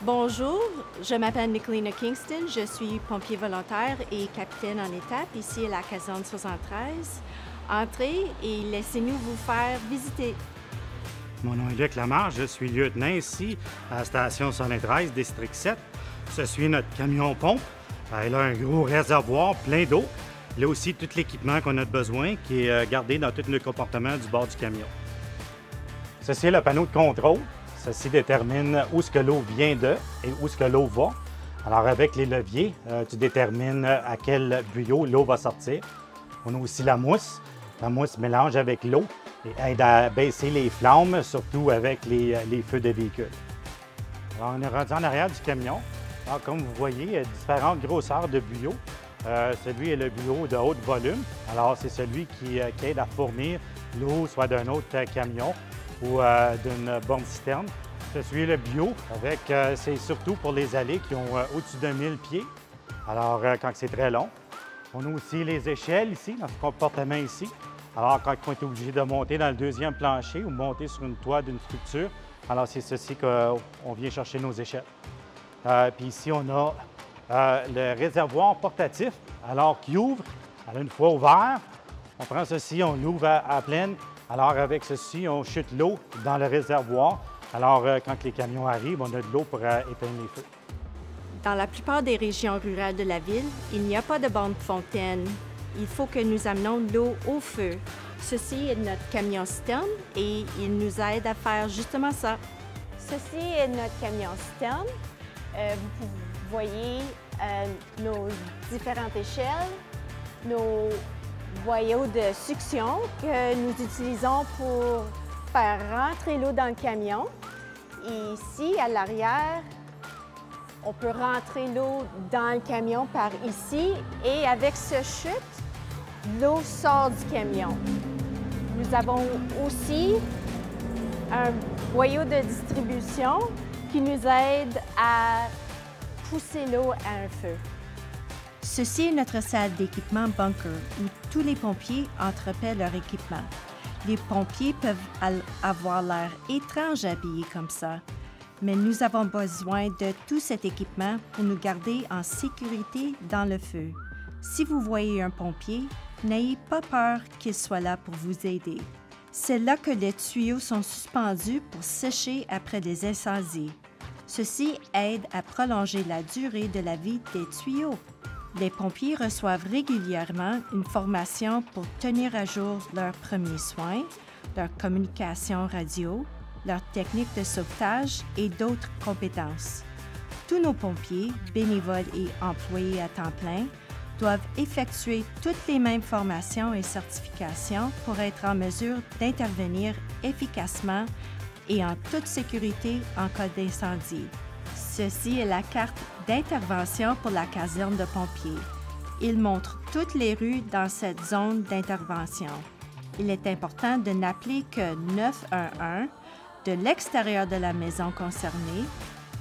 Bonjour, je m'appelle Nicolina Kingston, je suis pompier volontaire et capitaine en étape ici à la caserne 73. Entrez et laissez-nous vous faire visiter. Mon nom est Luc Lamarche, je suis lieutenant ici à la station 73, district 7. Ceci est notre camion-pompe. Il a un gros réservoir plein d'eau. Il a aussi tout l'équipement qu'on a besoin qui est gardé dans tout le comportement du bord du camion. Ceci est le panneau de contrôle. Ceci détermine où ce que l'eau vient de et où ce que l'eau va. Alors avec les leviers, tu détermines à quel tuyau l'eau va sortir. On a aussi la mousse. La mousse mélange avec l'eau et aide à baisser les flammes, surtout avec les feux de véhicule. Alors on est rendu en arrière du camion. Alors, comme vous voyez, il y a différentes grosseurs de buyots. Celui est le buyot de haut volume. Alors c'est celui qui aide à fournir l'eau soit d'un autre camion ou d'une borne citerne. Celui le bio, c'est surtout pour les allées qui ont au-dessus de 1000 pieds, alors quand c'est très long. On a aussi les échelles ici, dans ce comportement ici. Alors quand on est obligé de monter dans le deuxième plancher ou monter sur une toit d'une structure, alors c'est ceci qu'on vient chercher nos échelles. Puis ici, on a le réservoir portatif, alors qui ouvre. Alors une fois ouvert, on prend ceci, on l'ouvre à pleine. Alors, avec ceci, on chute l'eau dans le réservoir. Alors, quand les camions arrivent, on a de l'eau pour éteindre les feux. Dans la plupart des régions rurales de la ville, il n'y a pas de borne fontaine. Il faut que nous amenons l'eau au feu. Ceci est notre camion citerne et il nous aide à faire justement ça. Ceci est notre camion citerne. Vous voyez nos différentes échelles, nos boyaux de succion que nous utilisons pour faire rentrer l'eau dans le camion. Et ici, à l'arrière, on peut rentrer l'eau dans le camion par ici et avec ce chute, l'eau sort du camion. Nous avons aussi un boyau de distribution qui nous aide à pousser l'eau à un feu. Ceci est notre salle d'équipement bunker où tous les pompiers entrepaient leur équipement. Les pompiers peuvent avoir l'air étrange habillés comme ça, mais nous avons besoin de tout cet équipement pour nous garder en sécurité dans le feu. Si vous voyez un pompier, n'ayez pas peur qu'il soit là pour vous aider. C'est là que les tuyaux sont suspendus pour sécher après les incendies. Ceci aide à prolonger la durée de la vie des tuyaux. Les pompiers reçoivent régulièrement une formation pour tenir à jour leurs premiers soins, leur communication radio, leurs techniques de sauvetage et d'autres compétences. Tous nos pompiers, bénévoles et employés à temps plein, doivent effectuer toutes les mêmes formations et certifications pour être en mesure d'intervenir efficacement et en toute sécurité en cas d'incendie. Ceci est la carte d'intervention pour la caserne de pompiers. Il montre toutes les rues dans cette zone d'intervention. Il est important de n'appeler que 911 de l'extérieur de la maison concernée,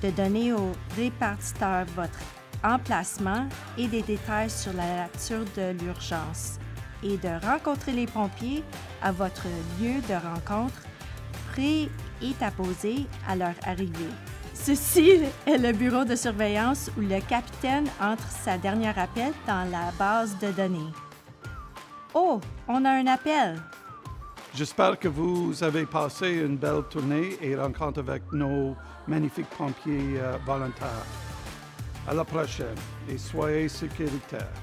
de donner au répartiteur votre emplacement et des détails sur la nature de l'urgence et de rencontrer les pompiers à votre lieu de rencontre prêt et apposé à leur arrivée. Ceci est le bureau de surveillance où le capitaine entre sa dernière appel dans la base de données. Oh, on a un appel! J'espère que vous avez passé une belle tournée et rencontre avec nos magnifiques pompiers volontaires. À la prochaine et soyez sécuritaires.